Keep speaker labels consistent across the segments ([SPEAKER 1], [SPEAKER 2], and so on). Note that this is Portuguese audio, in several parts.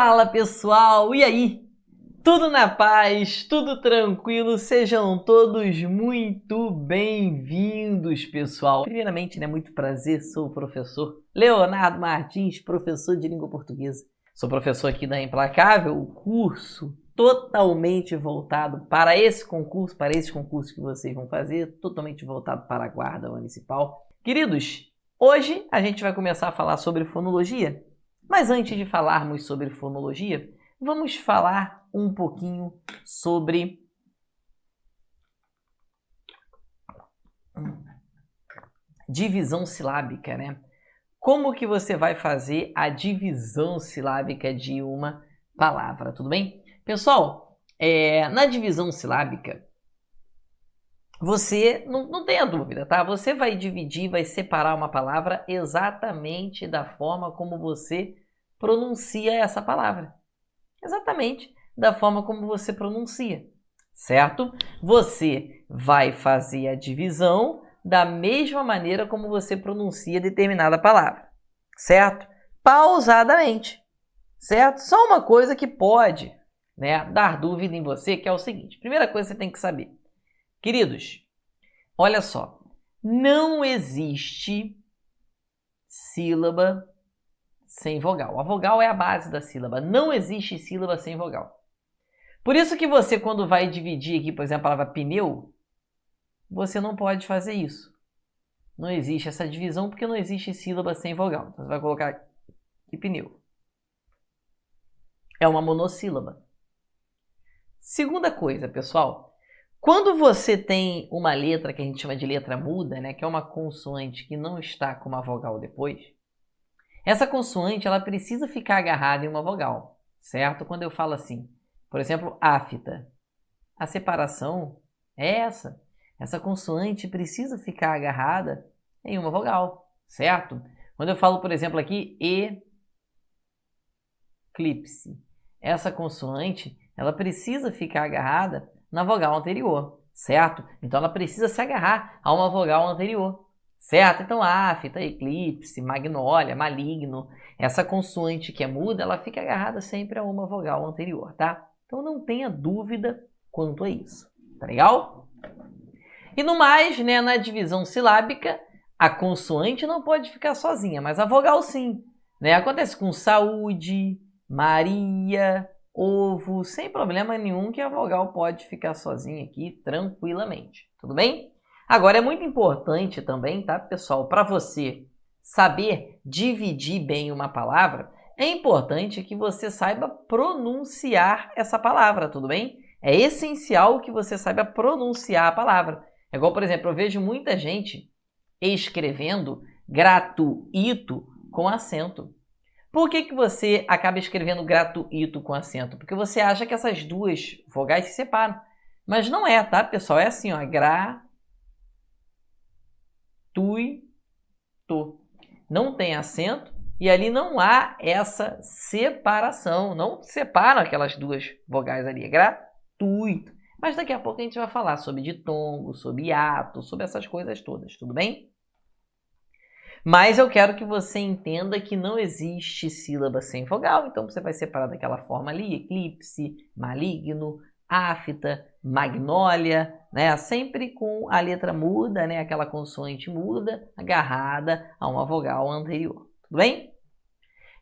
[SPEAKER 1] Fala pessoal, e aí? Tudo na paz, tudo tranquilo? Sejam todos muito bem-vindos, pessoal. Primeiramente, muito prazer, sou o professor Leonardo Martins, professor de língua portuguesa. Sou professor aqui da Implacável, o curso totalmente voltado para esse concurso, que vocês vão fazer, totalmente voltado para a Guarda Municipal. Queridos, hoje a gente vai começar a falar sobre fonologia. Mas antes de falarmos sobre fonologia, vamos falar um pouquinho sobre divisão silábica, né? Como que você vai fazer a divisão silábica de uma palavra, tudo bem? Pessoal, na divisão silábica, você não tenha dúvida, tá? Você vai dividir, vai separar uma palavra exatamente da forma como você pronuncia essa palavra. Exatamente da forma como você pronuncia, certo? Você vai fazer a divisão da mesma maneira como você pronuncia determinada palavra, certo? Pausadamente, certo? Só uma coisa que pode, dar dúvida em você, que é o seguinte. Primeira coisa que você tem que saber. Queridos, olha só. Não existe sílaba sem vogal. A vogal é a base da sílaba. Não existe sílaba sem vogal. Por isso que você, quando vai dividir aqui, por exemplo, a palavra pneu, você não pode fazer isso. Não existe essa divisão porque não existe sílaba sem vogal. Então, você vai colocar aqui pneu. É uma monossílaba. Segunda coisa, pessoal. Quando você tem uma letra que a gente chama de letra muda, que é uma consoante que não está com uma vogal depois, essa consoante ela precisa ficar agarrada em uma vogal, certo? Quando eu falo assim, por exemplo, afta, a separação é essa. Essa consoante precisa ficar agarrada em uma vogal, certo? Quando eu falo, por exemplo, aqui, eclipse, essa consoante ela precisa ficar agarrada na vogal anterior, certo? Então, ela precisa se agarrar a uma vogal anterior. Certo? Então, afta, eclipse, magnólia, maligno, essa consoante que é muda, ela fica agarrada sempre a uma vogal anterior, tá? Então, não tenha dúvida quanto a isso, tá legal? E no mais, na divisão silábica, a consoante não pode ficar sozinha, mas a vogal sim, Acontece com saúde, Maria, ovo, sem problema nenhum que a vogal pode ficar sozinha aqui tranquilamente, tudo bem? Agora, é muito importante também, tá, pessoal, para você saber dividir bem uma palavra, é importante que você saiba pronunciar essa palavra, tudo bem? É essencial que você saiba pronunciar a palavra. É igual, por exemplo, eu vejo muita gente escrevendo gratuito com acento. Por que você acaba escrevendo gratuito com acento? Porque você acha que essas duas vogais se separam. Mas não é, tá, pessoal? É assim, ó, não tem acento e ali não há essa separação. Não separam aquelas duas vogais ali. É gratuito. Mas daqui a pouco a gente vai falar sobre ditongo, sobre hiato, sobre essas coisas todas, tudo bem? Mas eu quero que você entenda que não existe sílaba sem vogal. Então você vai separar daquela forma ali, eclipse, maligno, afta, magnólia, sempre com a letra muda, aquela consoante muda, agarrada a uma vogal anterior, tudo bem?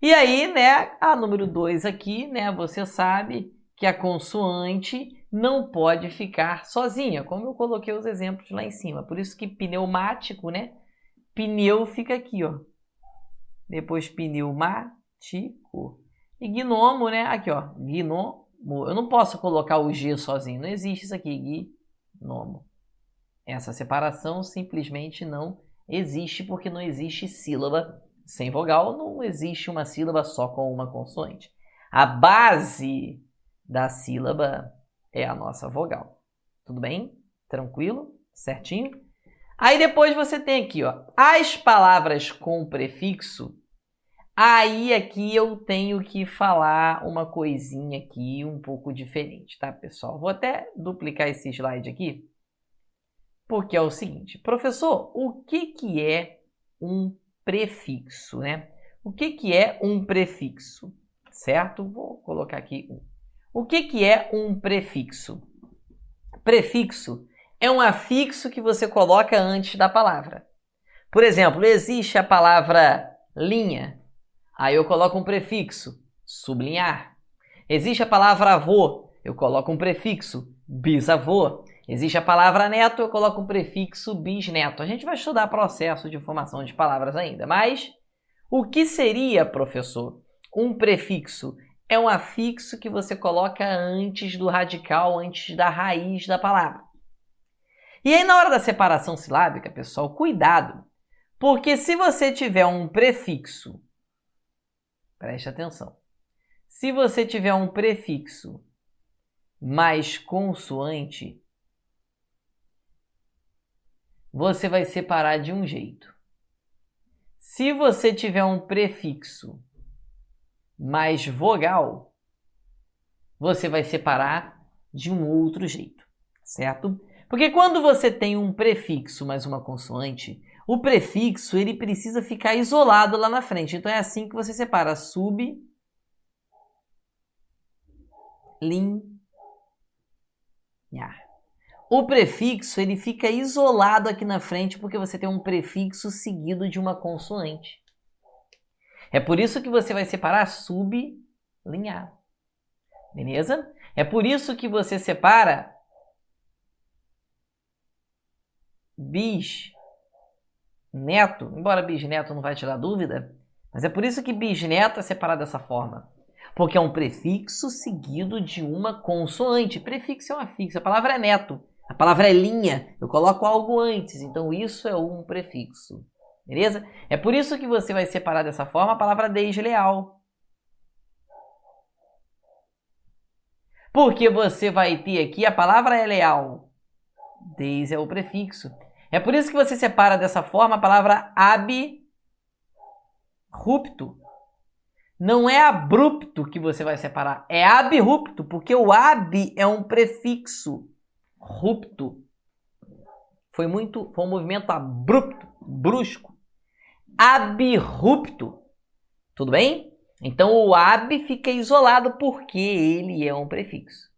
[SPEAKER 1] E aí, a número 2 aqui, você sabe que a consoante não pode ficar sozinha, como eu coloquei os exemplos lá em cima. Por isso que pneumático, pneu fica aqui, ó. Depois pneumático. E gnomo, aqui, ó, gnomo. Eu não posso colocar o G sozinho, não existe isso aqui, gnomo. Essa separação simplesmente não existe porque não existe sílaba sem vogal, não existe uma sílaba só com uma consoante. A base da sílaba é a nossa vogal. Tudo bem? Tranquilo? Certinho? Aí depois você tem aqui, ó, as palavras com prefixo. Aí aqui eu tenho que falar uma coisinha aqui um pouco diferente, tá, pessoal? Vou até duplicar esse slide aqui, porque é o seguinte. Professor, o que é um prefixo, O que é um prefixo? certo? Vou colocar aqui um. O que é um prefixo? Prefixo é um afixo que você coloca antes da palavra. Por exemplo, existe a palavra linha, aí eu coloco um prefixo, sublinhar. Existe a palavra avô, eu coloco um prefixo, bisavô. Existe a palavra neto, eu coloco um prefixo, bisneto. A gente vai estudar processo de formação de palavras ainda, mas o que seria, professor? Um prefixo é um afixo que você coloca antes do radical, antes da raiz da palavra. E aí, na hora da separação silábica, pessoal, cuidado, porque se você tiver um prefixo, preste atenção, se você tiver um prefixo mais consoante, você vai separar de um jeito. Se você tiver um prefixo mais vogal, você vai separar de um outro jeito, certo? Porque quando você tem um prefixo mais uma consoante, o prefixo ele precisa ficar isolado lá na frente. Então é assim que você separa sub, linhar. O prefixo ele fica isolado aqui na frente porque você tem um prefixo seguido de uma consoante. É por isso que você vai separar sublinhar. Beleza? É por isso que você separa bisneto, embora bisneto não vai tirar dúvida, mas é por isso que bisneto é separado dessa forma. Porque é um prefixo seguido de uma consoante. Prefixo é um afixo, a palavra é neto, a palavra é linha, eu coloco algo antes, então isso é um prefixo. Beleza? É por isso que você vai separar dessa forma a palavra desleal. Porque você vai ter aqui a palavra é leal. Des é o prefixo. É por isso que você separa dessa forma a palavra abrupto. Não é abrupto que você vai separar, é abrupto, porque o ab é um prefixo. Rupto. Foi um movimento abrupto, brusco. Abrupto. Tudo bem? Então o ab fica isolado porque ele é um prefixo.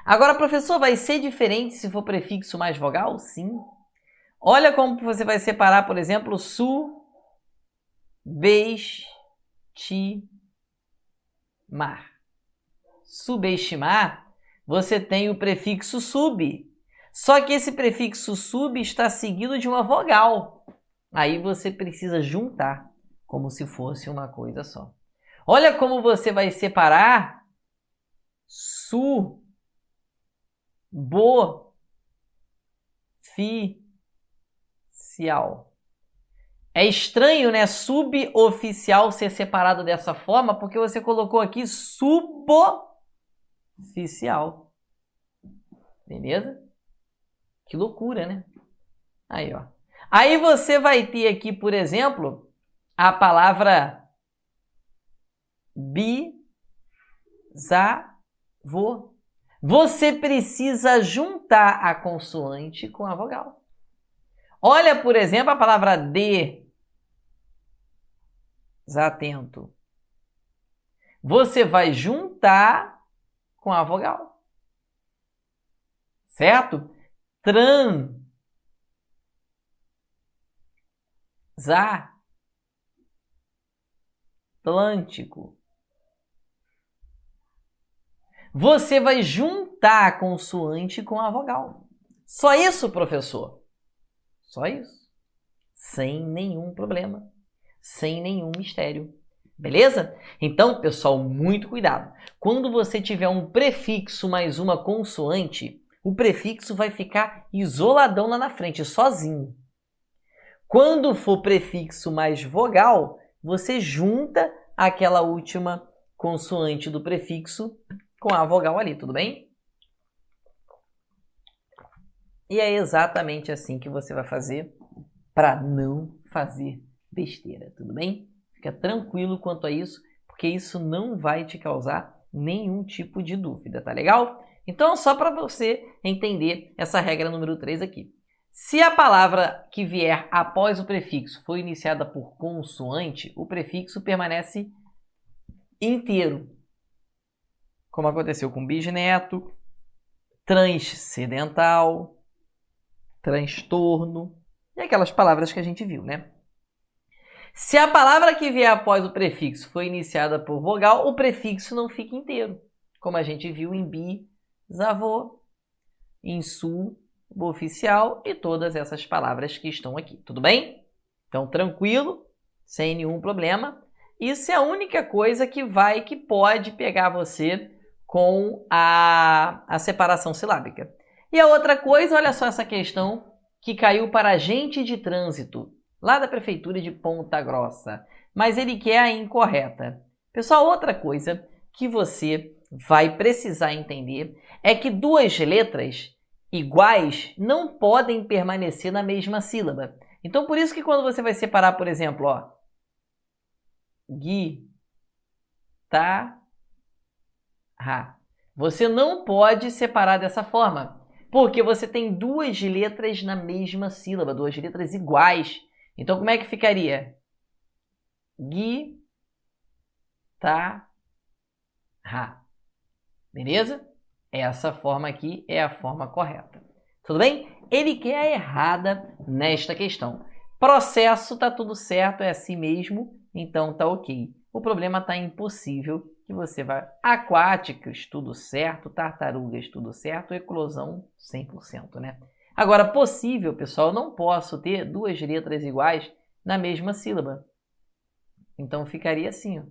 [SPEAKER 1] Agora, professor, vai ser diferente se for prefixo mais vogal? Sim. Olha como você vai separar, por exemplo, subestimar. Subestimar, você tem o prefixo sub. Só que esse prefixo sub está seguido de uma vogal. Aí você precisa juntar, como se fosse uma coisa só. Olha como você vai separar suboficial. É estranho, né? Suboficial ser separado dessa forma, porque você colocou aqui suboficial. Beleza? Que loucura, né? Aí, ó. Aí você vai ter aqui, por exemplo, a palavra bisavô. Você precisa juntar a consoante com a vogal. Olha, por exemplo, a palavra desatento. Você vai juntar com a vogal. Certo? Transatlântico. Você vai juntar a consoante com a vogal. Só isso, professor? Só isso. Sem nenhum problema. Sem nenhum mistério. Beleza? Então, pessoal, muito cuidado. Quando você tiver um prefixo mais uma consoante, o prefixo vai ficar isoladão lá na frente, sozinho. Quando for prefixo mais vogal, você junta aquela última consoante do prefixo com a vogal ali, tudo bem? E é exatamente assim que você vai fazer para não fazer besteira, tudo bem? Fica tranquilo quanto a isso, porque isso não vai te causar nenhum tipo de dúvida, tá legal? Então, só para você entender essa regra número 3 aqui. Se a palavra que vier após o prefixo for iniciada por consoante, o prefixo permanece inteiro, como aconteceu com bisneto, transcendental, transtorno e aquelas palavras que a gente viu, né? Se a palavra que vier após o prefixo for iniciada por vogal, o prefixo não fica inteiro, como a gente viu em bisavô, em suboficial e todas essas palavras que estão aqui, tudo bem? Então, tranquilo, sem nenhum problema. Isso é a única coisa que pode pegar você com a separação silábica. E a outra coisa, olha só essa questão que caiu para agente de trânsito, lá da Prefeitura de Ponta Grossa, mas ele quer a incorreta. Pessoal, outra coisa que você vai precisar entender é que duas letras iguais não podem permanecer na mesma sílaba. Então, por isso que quando você vai separar, por exemplo, ó, guitarra, você não pode separar dessa forma, porque você tem duas letras na mesma sílaba, duas letras iguais. Então, como é que ficaria? Guitarra. Beleza? Essa forma aqui é a forma correta. Tudo bem? Ele quer a errada nesta questão. Processo, tá tudo certo, é assim mesmo, então tá ok. O problema tá impossível, que você vai... Aquáticos, tudo certo. Tartarugas, tudo certo. Eclosão, 100%, né? Agora, possível, pessoal, eu não posso ter duas letras iguais na mesma sílaba. Então, ficaria assim, ó.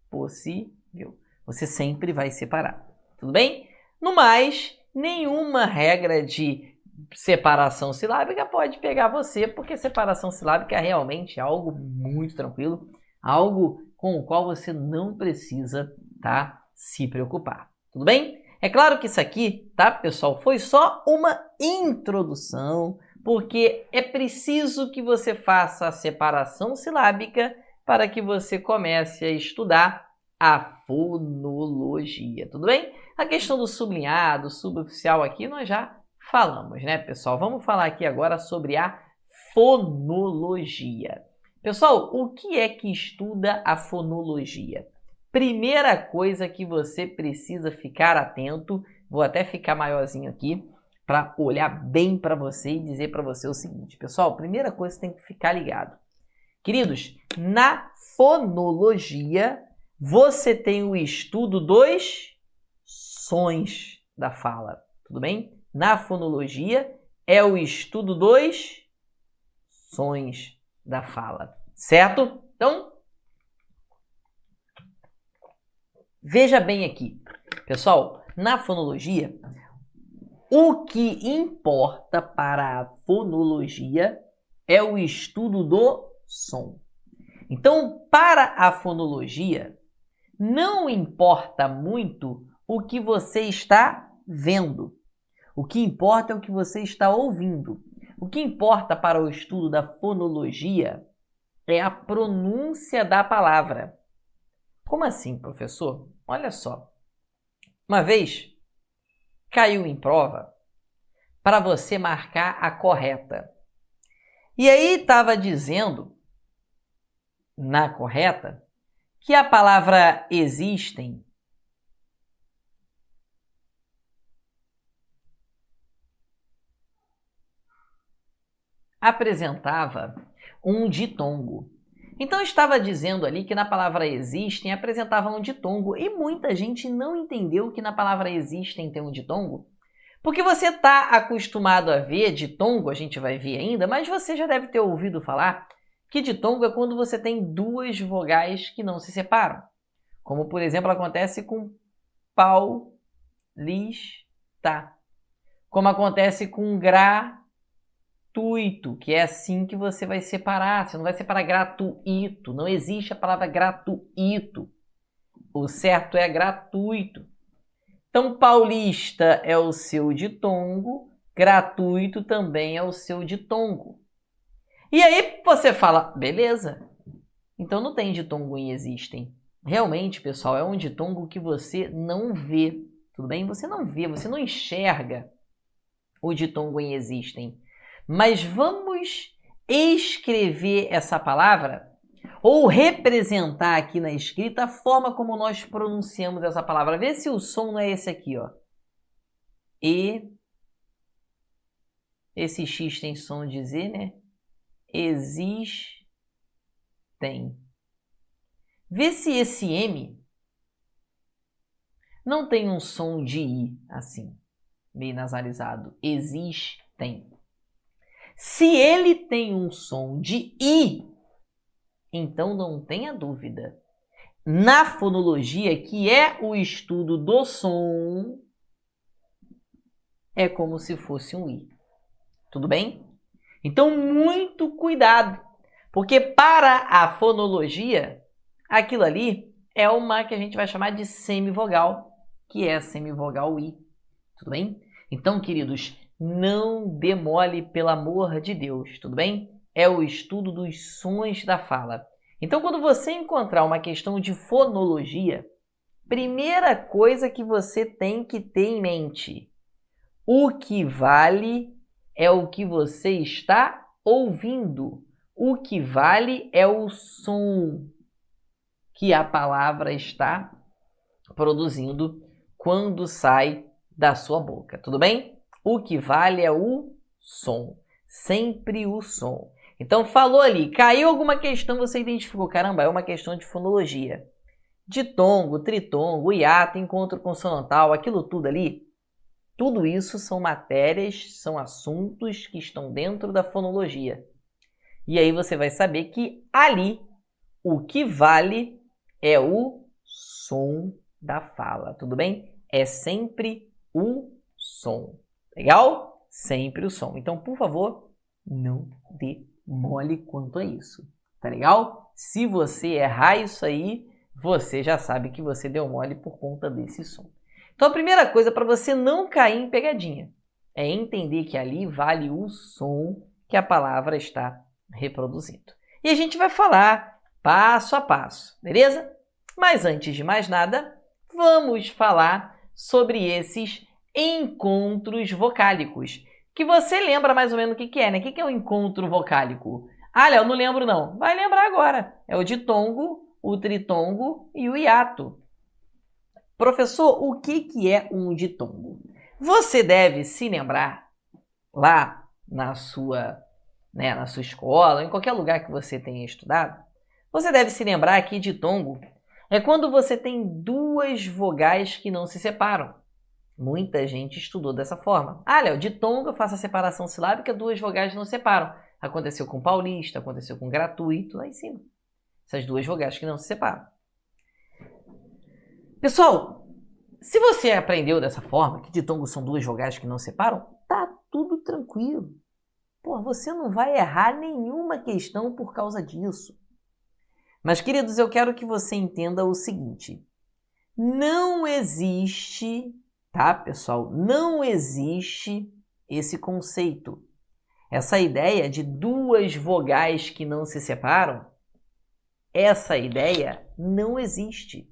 [SPEAKER 1] Possível. Você sempre vai separar. Tudo bem? No mais, nenhuma regra de separação silábica pode pegar você, porque separação silábica é realmente algo muito tranquilo, algo com o qual você não precisa, tá, se preocupar. Tudo bem? É claro que isso aqui, tá, pessoal, foi só uma introdução, porque é preciso que você faça a separação silábica para que você comece a estudar a fonologia, tudo bem? A questão do sublinhado, suboficial aqui nós já falamos, né, pessoal? Vamos falar aqui agora sobre a fonologia. Pessoal, o que é que estuda a fonologia? Primeira coisa que você precisa ficar atento, vou até ficar maiorzinho aqui para olhar bem para você e dizer para você o seguinte, pessoal, primeira coisa que você tem que ficar ligado. Queridos, na fonologia, você tem o estudo dos sons da fala, tudo bem? Na fonologia, é o estudo dos sons da fala, certo? Então, veja bem aqui, pessoal, na fonologia, o que importa para a fonologia é o estudo do som. Então, para a fonologia, não importa muito o que você está vendo. O que importa é o que você está ouvindo. O que importa para o estudo da fonologia é a pronúncia da palavra. Como assim, professor? Olha só. Uma vez caiu em prova para você marcar a correta. E aí estava dizendo, na correta, que a palavra existem apresentava um ditongo. Então estava dizendo ali que na palavra existem apresentava um ditongo e muita gente não entendeu que na palavra existem tem um ditongo, porque você está acostumado a ver ditongo, a gente vai ver ainda, mas você já deve ter ouvido falar que ditongo é quando você tem duas vogais que não se separam, como por exemplo acontece com paulista, como acontece com gratuito, que é assim que você vai separar. Você não vai separar gratuito. Não existe a palavra gratuito. O certo é gratuito. Então, paulista é o seu ditongo, gratuito também é o seu ditongo. E aí você fala, beleza, então não tem ditongo em existem. Realmente, pessoal, é um ditongo que você não vê. Tudo bem? Você não vê, você não enxerga o ditongo em existem. Mas vamos escrever essa palavra ou representar aqui na escrita a forma como nós pronunciamos essa palavra. Vê se o som não é esse aqui, ó. E. Esse X tem som de Z, né? Existem. Vê se esse M não tem um som de I, assim, meio nasalizado. Existem. Se ele tem um som de I, então não tenha dúvida. Na fonologia, que é o estudo do som, é como se fosse um I. Tudo bem? Então, muito cuidado, porque para a fonologia, aquilo ali é uma que a gente vai chamar de semivogal, que é a semivogal I. Tudo bem? Então, queridos, não demole, pelo amor de Deus, tudo bem? É o estudo dos sons da fala. Então, quando você encontrar uma questão de fonologia, primeira coisa que você tem que ter em mente, o que vale é o que você está ouvindo. O que vale é o som que a palavra está produzindo quando sai da sua boca. Tudo bem? O que vale é o som. Sempre o som. Então, falou ali, caiu alguma questão, você identificou. Caramba, é uma questão de fonologia. Ditongo, tritongo, hiato, encontro consonantal, aquilo tudo ali. Tudo isso são matérias, são assuntos que estão dentro da fonologia. E aí você vai saber que ali o que vale é o som da fala, tudo bem? É sempre o som. Legal? Sempre o som. Então, por favor, não dê mole quanto a isso. Tá legal? Se você errar isso aí, você já sabe que você deu mole por conta desse som. Então, a primeira coisa para você não cair em pegadinha é entender que ali vale o som que a palavra está reproduzindo. E a gente vai falar passo a passo, beleza? Mas antes de mais nada, vamos falar sobre esses encontros vocálicos, que você lembra mais ou menos o que é, né? O que é um encontro vocálico? Ah, Léo, não lembro não. Vai lembrar agora. É o ditongo, o tritongo e o hiato. Professor, o que é um ditongo? Você deve se lembrar lá na sua escola, em qualquer lugar que você tenha estudado, você deve se lembrar que ditongo é quando você tem duas vogais que não se separam. Muita gente estudou dessa forma. Ah, Léo, ditongo eu faço a separação silábica, duas vogais não separam. Aconteceu com paulista, aconteceu com gratuito, lá em cima. Essas duas vogais que não se separam. Pessoal, se você aprendeu dessa forma, que ditongo são duas vogais que não separam, tá tudo tranquilo. Pô, você não vai errar nenhuma questão por causa disso. Mas, queridos, eu quero que você entenda o seguinte. Não existe, tá, pessoal? Não existe esse conceito. Essa ideia de duas vogais que não se separam, essa ideia não existe.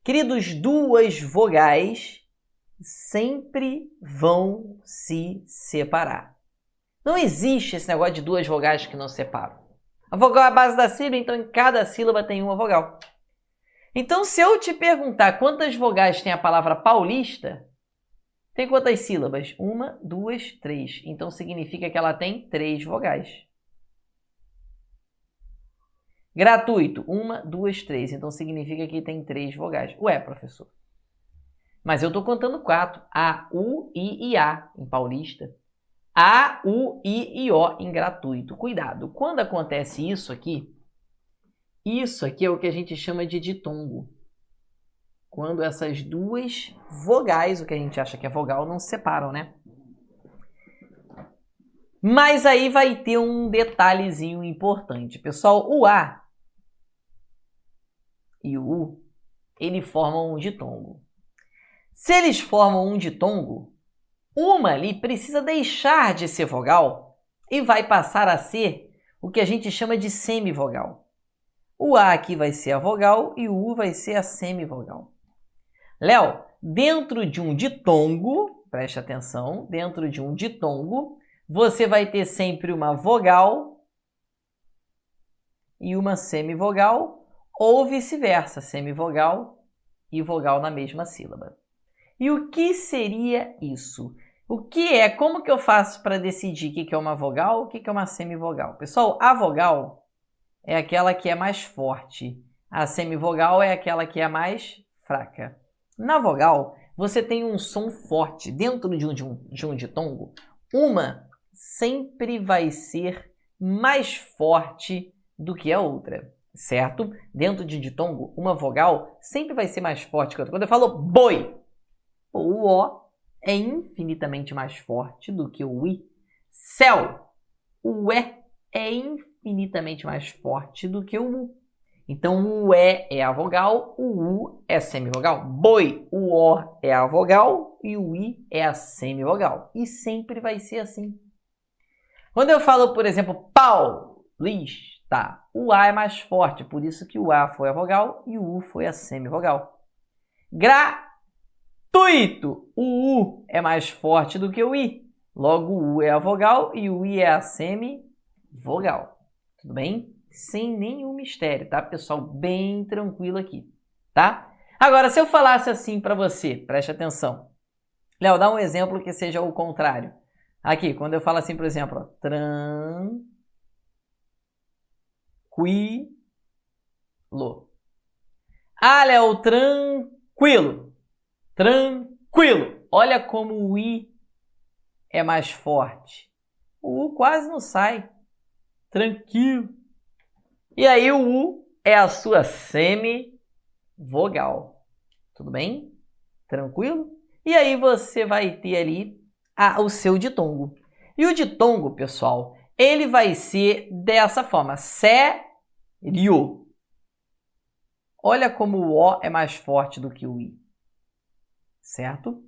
[SPEAKER 1] Queridos, duas vogais sempre vão se separar. Não existe esse negócio de duas vogais que não se separam. A vogal é a base da sílaba, então em cada sílaba tem uma vogal. Então, se eu te perguntar quantas vogais tem a palavra paulista, tem quantas sílabas? 1, 2, 3. Então, significa que ela tem 3 vogais. Gratuito, 1, 2, 3. Então, significa que tem 3 vogais. Ué, professor. Mas eu estou contando 4. A, U, I e A em paulista. A, U, I e O em gratuito. Cuidado, quando acontece isso aqui é o que a gente chama de ditongo. Quando essas duas vogais, o que a gente acha que é vogal, não se separam, né? Mas aí vai ter um detalhezinho importante. Pessoal, o A e o U, eles formam um ditongo. Se eles formam um ditongo, uma ali precisa deixar de ser vogal e vai passar a ser o que a gente chama de semivogal. O A aqui vai ser a vogal e o U vai ser a semivogal. Léo, dentro de um ditongo, preste atenção, dentro de um ditongo, você vai ter sempre uma vogal e uma semivogal, ou vice-versa, semivogal e vogal na mesma sílaba. E o que seria isso? O que é? Como que eu faço para decidir o que é uma vogal, o que é uma semivogal? Pessoal, a vogal é aquela que é mais forte. A semivogal é aquela que é mais fraca. Na vogal, você tem um som forte. Dentro de um ditongo, uma sempre vai ser mais forte do que a outra, certo? Dentro de ditongo, uma vogal sempre vai ser mais forte que a outra. Quando eu falo boi, o O é infinitamente mais forte do que o I. Céu, o E é infinitamente mais forte do que o U. Então, o E é a vogal, o U é a semivogal. Boi, o O é a vogal e o I é a semivogal. E sempre vai ser assim. Quando eu falo, por exemplo, paulista, o A é mais forte, por isso que o A foi a vogal e o U foi a semivogal. Gratuito, o U é mais forte do que o I. Logo, o U é a vogal e o I é a semivogal. Tudo bem? Sem nenhum mistério, tá, pessoal? Bem tranquilo aqui, tá? Agora, se eu falasse assim para você, preste atenção. Léo, dá um exemplo que seja o contrário. Aqui, quando eu falo assim, por exemplo, ó, tranquilo. Ah, Léo, tranquilo. Tranquilo. Olha como o I é mais forte. O U quase não sai. Tranquilo. E aí o U é a sua semivogal. Tudo bem? Tranquilo? E aí você vai ter ali o seu ditongo. E o ditongo, pessoal, ele vai ser dessa forma. Sério. Olha como o O é mais forte do que o I. Certo?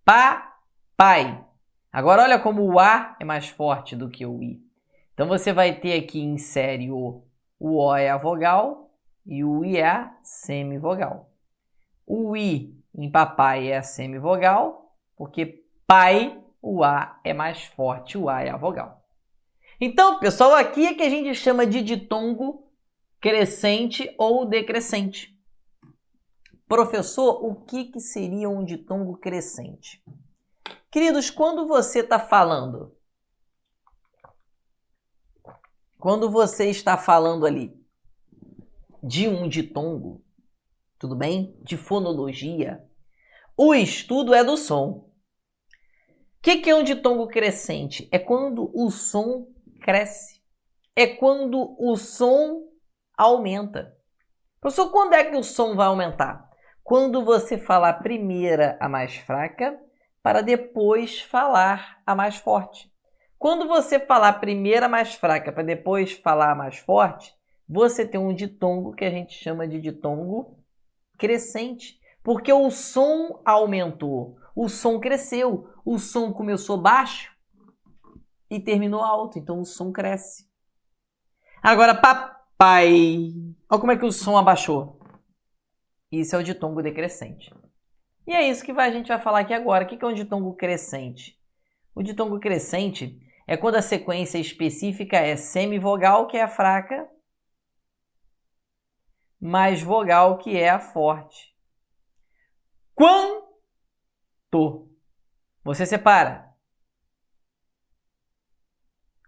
[SPEAKER 1] Papai. Agora olha como o A é mais forte do que o I. Então você vai ter aqui em sério o O é a vogal e o I é a semivogal. O I em papai é a semivogal, porque pai, o A é mais forte, o A é a vogal. Então, pessoal, aqui é que a gente chama de ditongo crescente ou decrescente. Professor, o que seria um ditongo crescente? Queridos, quando você está falando ali de um ditongo, tudo bem? De fonologia, o estudo é do som. O que é um ditongo crescente? É quando o som cresce. É quando o som aumenta. Professor, quando é que o som vai aumentar? Quando você falar a primeira a mais fraca, para depois falar a mais forte. Quando você falar a primeira a mais fraca, para depois falar a mais forte, você tem um ditongo que a gente chama de ditongo crescente. Porque o som aumentou, o som cresceu, o som começou baixo e terminou alto, então o som cresce. Agora, papai, olha como é que o som abaixou. Isso é o ditongo decrescente. E é isso que a gente vai falar aqui agora. O que é um ditongo crescente? O ditongo crescente é quando a sequência específica é semivogal, que é a fraca, mais vogal, que é a forte. Quanto? Você separa.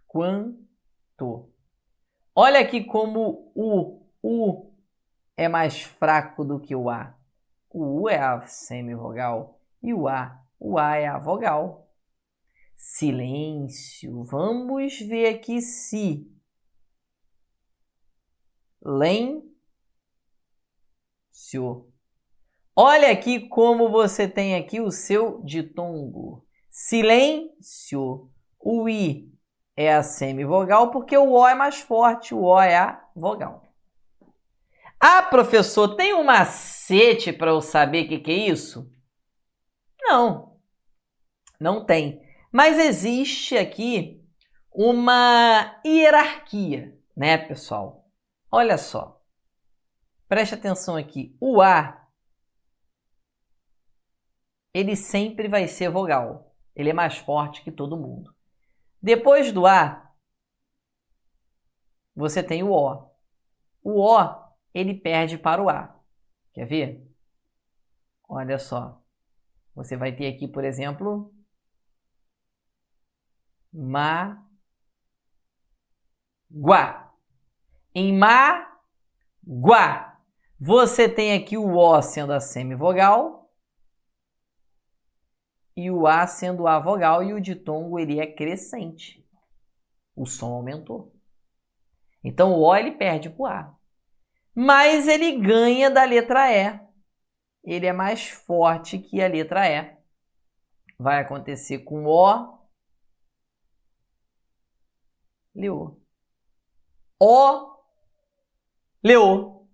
[SPEAKER 1] Quanto? Olha aqui como o U é mais fraco do que o A. O U é a semivogal e o A é a vogal. Silêncio. Vamos ver aqui se silêncio. Olha aqui como você tem aqui o seu ditongo. Silêncio. O I é a semivogal porque o O é mais forte. O O é a vogal. Ah, professor, tem um macete para eu saber o que é isso? Não, não tem. Mas existe aqui uma hierarquia, né, pessoal? Olha só. Preste atenção aqui. O A, ele sempre vai ser vogal. Ele é mais forte que todo mundo. Depois do A, você tem o O. O O, ele perde para o A. Quer ver? Olha só. Você vai ter aqui, por exemplo, Mágoa. Em Mágoa, você tem aqui o O sendo a semivogal e o A sendo a vogal, e o ditongo ele é crescente. O som aumentou. Então o O ele perde para o A. Mas ele ganha da letra E. Ele é mais forte que a letra E. Vai acontecer com O, Leô. O, Leô.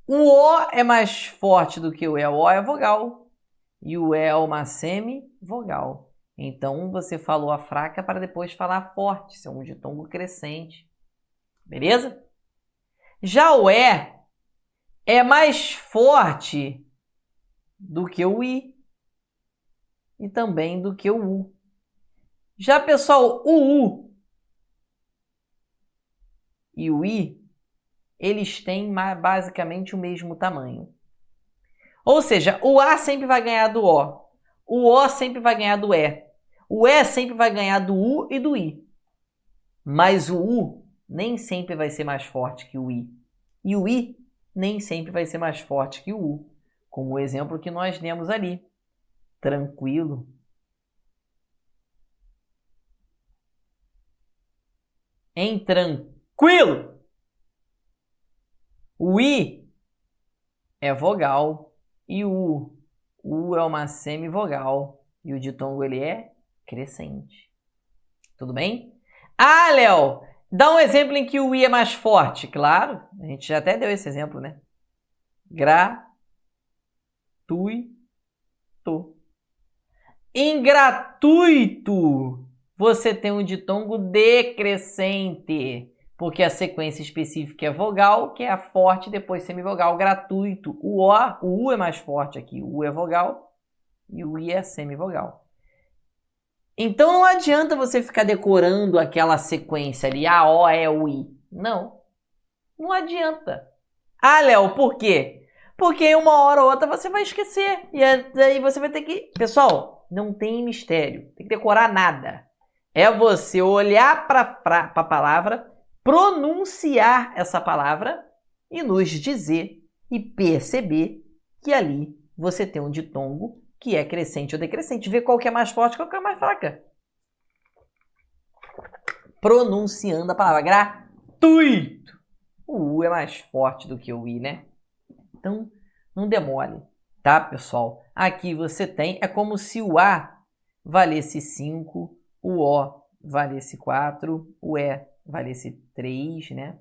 [SPEAKER 1] O O é mais forte do que o E. O O é vogal. E o E é uma semivogal. Então, você falou a fraca para depois falar forte. Isso é um ditongo crescente. Beleza? Já o E é mais forte do que o I. E também do que o U. Já, pessoal, o U e o I, eles têm basicamente o mesmo tamanho. Ou seja, o A sempre vai ganhar do O sempre vai ganhar do o E sempre vai ganhar do U e do I. Mas o U nem sempre vai ser mais forte que o I. E o I nem sempre vai ser mais forte que o U. Como o exemplo que nós demos ali. Tranquilo. Em tranquilo. O I é vogal e o U é uma semivogal. E o ditongo ele é crescente. Tudo bem? Ah, Léo, dá um exemplo em que o I é mais forte. Claro, a gente já até deu esse exemplo, né? Gratuito. Em gratuito, você tem um ditongo decrescente, porque a sequência específica é vogal, que é a forte, depois semivogal. Gratuito, o U é mais forte aqui. O U é vogal e o I é semivogal. Então não adianta você ficar decorando aquela sequência ali, a O é o I. Não, não adianta. Ah, Léo, por quê? Porque uma hora ou outra você vai esquecer. E aí você vai ter que... Pessoal, não tem mistério. Tem que decorar nada. É você olhar para a palavra, pronunciar essa palavra e nos dizer e perceber que ali você tem um ditongo que é crescente ou decrescente. Ver qual que é mais forte e qual que é mais fraca. Pronunciando a palavra. Gratuito. O U é mais forte do que o I, né? Então, não demore, tá, pessoal? Aqui você tem, é como se o A valesse 5, o O valesse 4, o E valesse 3, né?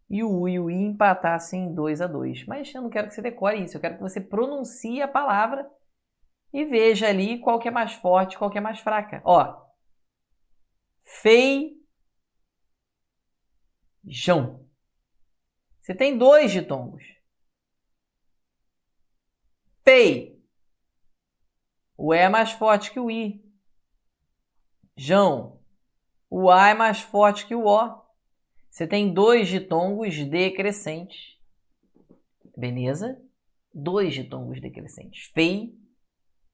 [SPEAKER 1] E o U e o I empatassem 2-2. Mas eu não quero que você decore isso, eu quero que você pronuncie a palavra e veja ali qual que é mais forte, qual que é mais fraca. Ó, feijão. Você tem 2 ditongos. Fei. O E é mais forte que o I. Jão. O A é mais forte que o O. Você tem 2 ditongos decrescentes. Beleza? 2 ditongos decrescentes. Fei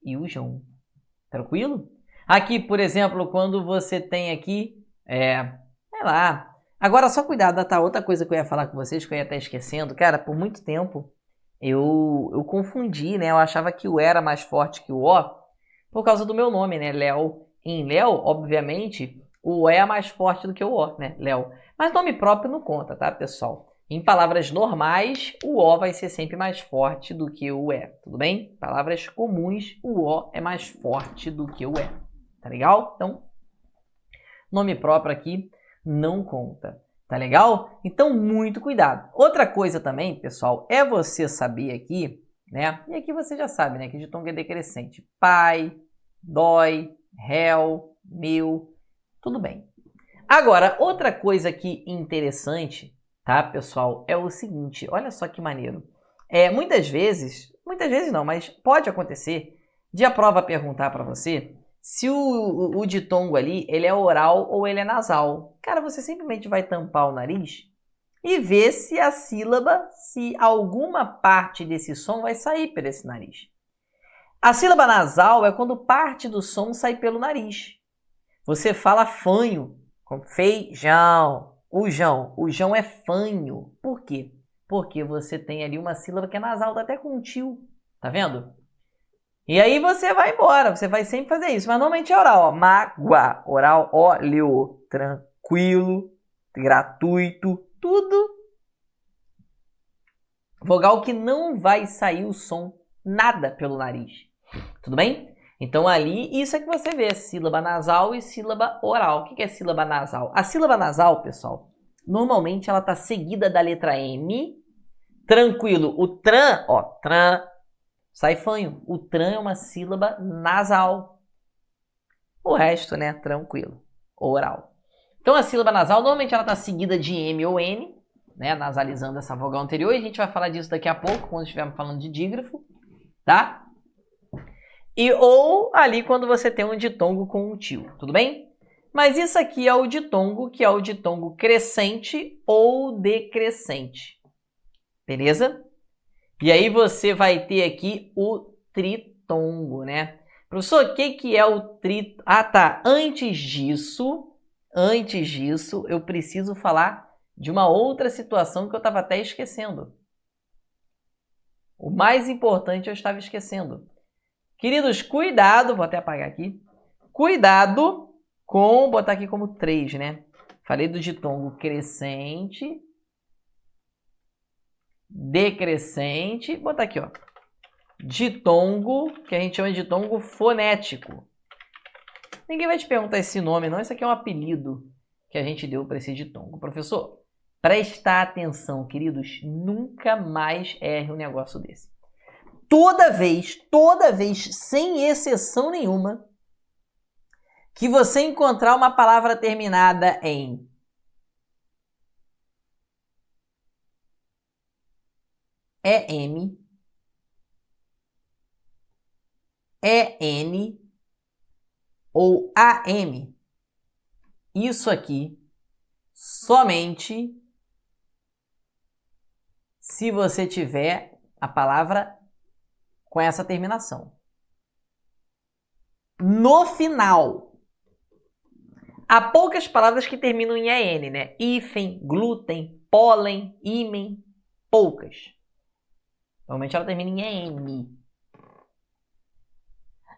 [SPEAKER 1] e o Jão. Tranquilo? Aqui, por exemplo, quando você tem aqui... sei lá. Agora, só cuidado, tá? Outra coisa que eu ia falar com vocês, que eu ia estar esquecendo. Cara, por muito tempo, eu confundi, né? Eu achava que o E era mais forte que o O, por causa do meu nome, né? Léo. Em Léo, obviamente, o E é mais forte do que o O, né? Léo. Mas nome próprio não conta, tá, pessoal? Em palavras normais, o O vai ser sempre mais forte do que o E, tudo bem? Palavras comuns, o O é mais forte do que o E. Tá legal? Então, nome próprio aqui não conta. Tá legal? Então, muito cuidado. Outra coisa também, pessoal, é você saber aqui, né? E aqui você já sabe, né? Que ditongo é decrescente. Pai, dói, réu, meu, tudo bem. Agora, outra coisa aqui interessante, tá, pessoal, é o seguinte. Olha só que maneiro. Muitas vezes não, mas pode acontecer de a prova perguntar para você se o ditongo ali, ele é oral ou ele é nasal. Cara, você simplesmente vai tampar o nariz e ver se a sílaba, se alguma parte desse som vai sair por esse nariz. A sílaba nasal é quando parte do som sai pelo nariz. Você fala fanho, com feijão, ujão. Ujão é fanho. Por quê? Porque você tem ali uma sílaba que é nasal, tá até com um tio. Tá vendo? E aí você vai embora, você vai sempre fazer isso. Mas normalmente é oral, ó. Mágoa, oral, óleo, tranquilo, gratuito, tudo. Vogal que não vai sair o som nada pelo nariz. Tudo bem? Então ali, isso é que você vê, sílaba nasal e sílaba oral. O que é sílaba nasal? A sílaba nasal, pessoal, normalmente ela está seguida da letra M. Tranquilo. O tran, ó, tran, sai fanho. O tran é uma sílaba nasal. O resto, né, tranquilo. Oral. Então a sílaba nasal, normalmente ela está seguida de M ou N, né, nasalizando essa vogal anterior. E a gente vai falar disso daqui a pouco, quando estivermos falando de dígrafo, tá? E ou ali quando você tem um ditongo com um tio, tudo bem? Mas isso aqui é o ditongo, que é o ditongo crescente ou decrescente. Beleza? E aí você vai ter aqui o tritongo, né? Professor, o que é o tritongo? Ah, tá. Antes disso, eu preciso falar de uma outra situação que eu estava até esquecendo. O mais importante eu estava esquecendo. Queridos, cuidado, vou até apagar aqui. Cuidado com, botar aqui como 3, né? Falei do ditongo crescente, decrescente, botar aqui, ó. Ditongo, que a gente chama de ditongo fonético. Ninguém vai te perguntar esse nome, não. Isso aqui é um apelido que a gente deu para esse ditongo. Professor, presta atenção, queridos. Nunca mais erre um negócio desse. Toda vez, sem exceção nenhuma, que você encontrar uma palavra terminada em EM, EN ou AM, isso aqui somente se você tiver a palavra com essa terminação. No final, há poucas palavras que terminam em EN, né? Hífen, glúten, pólen, ímen, poucas. Normalmente ela termina em EM.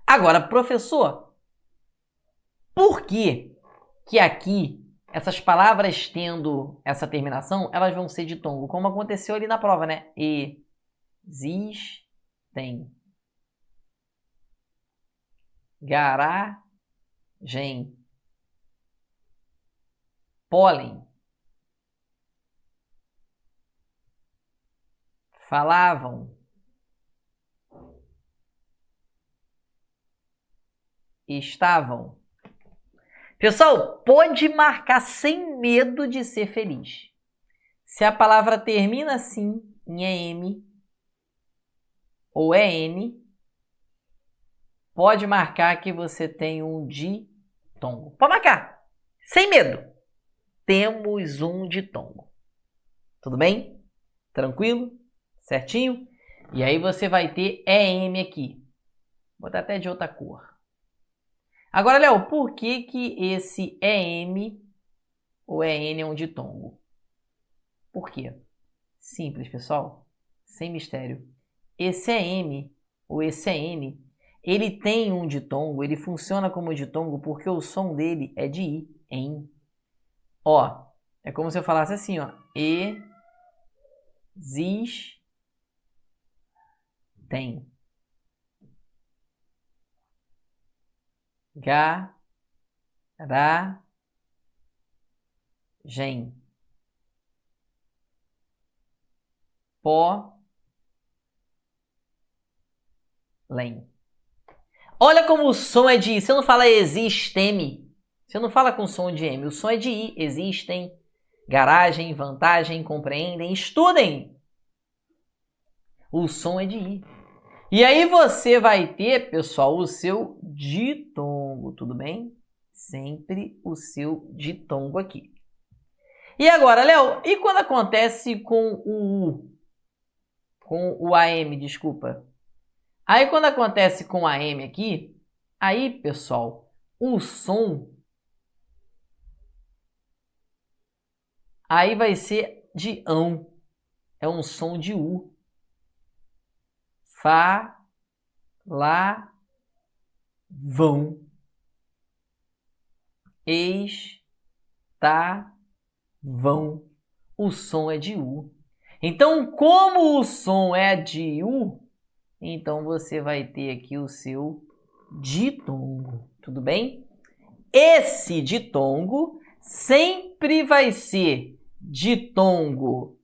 [SPEAKER 1] Agora, professor, por que aqui essas palavras tendo essa terminação, elas vão ser ditongo, como aconteceu ali na prova, né? Existem. Garagem. Pólen. Falavam. Estavam. Pessoal, pode marcar sem medo de ser feliz. Se a palavra termina assim, em EM ou EN, pode marcar que você tem um ditongo. Pode marcar, sem medo. Temos um ditongo. Tudo bem? Tranquilo? Certinho? E aí você vai ter EM aqui. Vou botar até de outra cor. Agora, Léo, por que esse EM ou EN é um ditongo? Por quê? Simples, pessoal. Sem mistério. Esse EM ou esse EN, ele tem um ditongo, ele funciona como ditongo porque o som dele é de I, em. Ó, é como se eu falasse assim, ó. Existem. Garagem. Pólen. Olha como o som é de I. Você não fala existem. Você não fala com som de M. O som é de I. Existem. Garagem, vantagem, compreendem, estudem. O som é de I. E aí você vai ter, pessoal, o seu ditongo. ditongo, tudo bem? Sempre o seu ditongo aqui. E agora, Léo, e quando acontece com o U? Com o AM, desculpa. Aí quando acontece com o AM aqui, aí, pessoal, o som aí vai ser de ão. É um som de U. Fá, lá, vão. Tá, vão. O som é de U. Então, como o som é de U, então você vai ter aqui o seu ditongo. Tudo bem? Esse ditongo sempre vai ser ditongo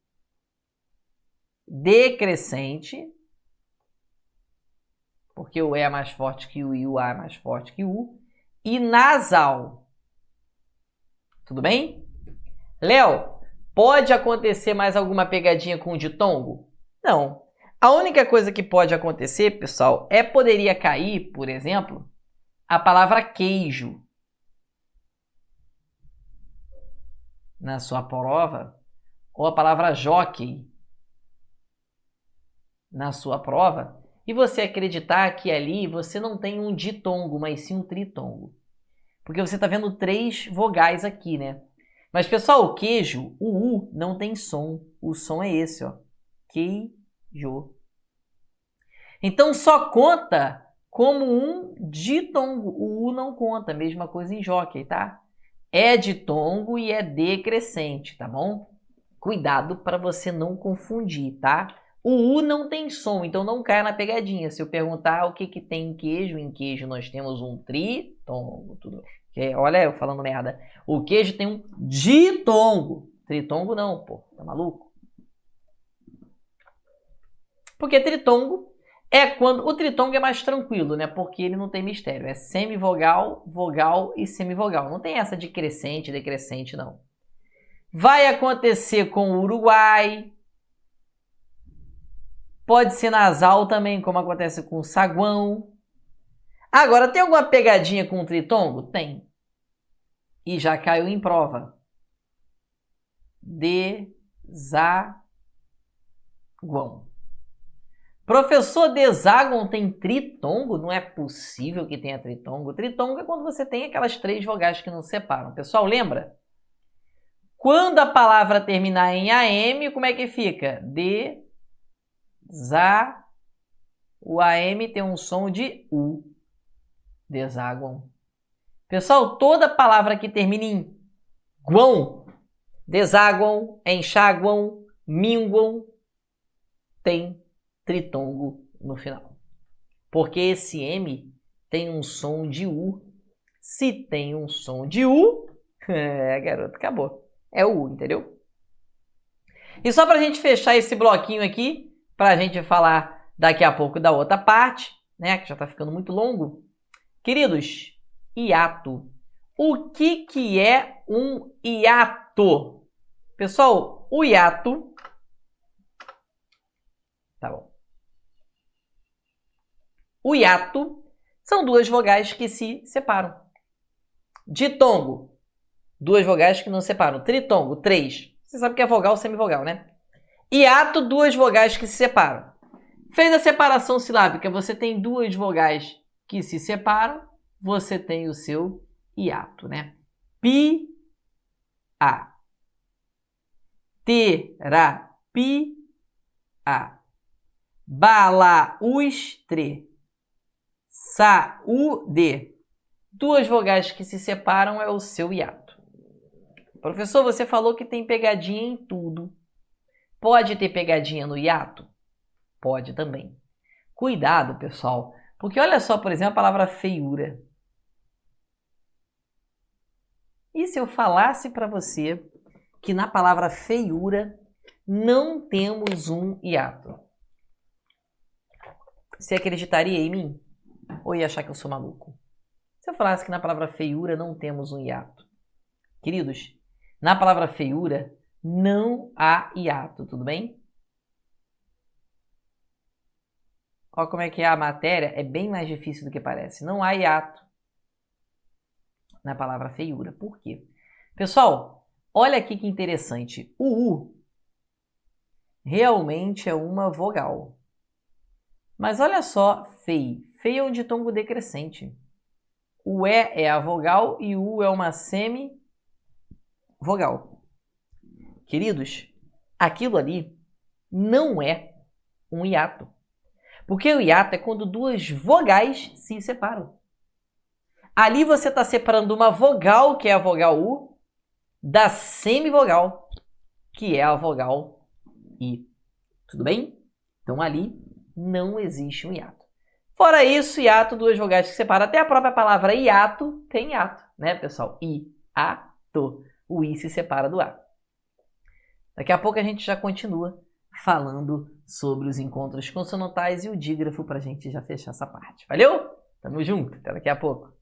[SPEAKER 1] decrescente, porque o E é mais forte que o I, o A é mais forte que o U, e nasal. Tudo bem? Léo, pode acontecer mais alguma pegadinha com o ditongo? Não. A única coisa que pode acontecer, pessoal, poderia cair, por exemplo, a palavra queijo na sua prova, ou a palavra jockey na sua prova, e você acreditar que ali você não tem um ditongo, mas sim um tritongo. Porque você está vendo 3 vogais aqui, né? Mas, pessoal, o queijo, o U, não tem som. O som é esse, ó. Queijo. Então, só conta como um ditongo. O U não conta. Mesma coisa em jockey, tá? É ditongo e é decrescente, tá bom? Cuidado para você não confundir, tá? O U não tem som, então não caia na pegadinha. Se eu perguntar o que tem em queijo nós temos um tritongo. Tudo. Olha eu falando merda. O queijo tem um ditongo. Tritongo não, pô. Tá maluco? Porque tritongo é quando... O tritongo é mais tranquilo, né? Porque ele não tem mistério. É semivogal, vogal e semivogal. Não tem essa de crescente, decrescente, não. Vai acontecer com o Uruguai. Pode ser nasal também, como acontece com o saguão. Agora, tem alguma pegadinha com o tritongo? Tem. E já caiu em prova. Desaguão. Professor, desaguam tem tritongo? Não é possível que tenha tritongo. Tritongo é quando você tem aquelas 3 vogais que não separam. Pessoal, lembra? Quando a palavra terminar em AM, como é que fica? O AM tem um som de U. Desaguam. Pessoal, toda palavra que termina em guão, desaguam, enxaguam, minguam, tem tritongo no final. Porque esse M tem um som de U. Se tem um som de U, garoto, acabou. É o U, entendeu? E só para a gente fechar esse bloquinho aqui, para a gente falar daqui a pouco da outra parte, né, que já está ficando muito longo. Queridos, hiato. O que é um hiato? Pessoal, o hiato... Tá bom. O hiato são 2 vogais que se separam. Ditongo, 2 vogais que não separam. Tritongo, 3. Você sabe que é vogal ou semivogal, né? Hiato, 2 vogais que se separam. Fez a separação silábica, você tem 2 vogais que se separam, você tem o seu hiato, né? Pi-a. Terapia. Balaustre. Saúde. 2 vogais que se separam é o seu hiato. Professor, você falou que tem pegadinha em tudo. Pode ter pegadinha no hiato? Pode também. Cuidado, pessoal, porque olha só, por exemplo, a palavra feiura. E se eu falasse para você que na palavra feiura não temos um hiato? Você acreditaria em mim? Ou ia achar que eu sou maluco? Se eu falasse que na palavra feiura não temos um hiato? Queridos, na palavra feiura não há hiato, tudo bem? Olha como é que é a matéria, é bem mais difícil do que parece. Não há hiato. na palavra feiura. Por quê? Pessoal, olha aqui que interessante. O U realmente é uma vogal. Mas olha só, fei. Fei é um ditongo decrescente. O E é a vogal e o U é uma semivogal. Queridos, aquilo ali não é um hiato. Porque o hiato é quando duas vogais se separam. Ali você está separando uma vogal, que é a vogal U, da semivogal, que é a vogal I. Tudo bem? Então ali não existe um hiato. Fora isso, hiato, duas vogais que separam. Até a própria palavra hiato tem hiato, né, pessoal? I-a-to. O I se separa do A. Daqui a pouco a gente já continua falando sobre os encontros consonantais e o dígrafo para a gente já fechar essa parte. Valeu? Tamo junto. Até daqui a pouco.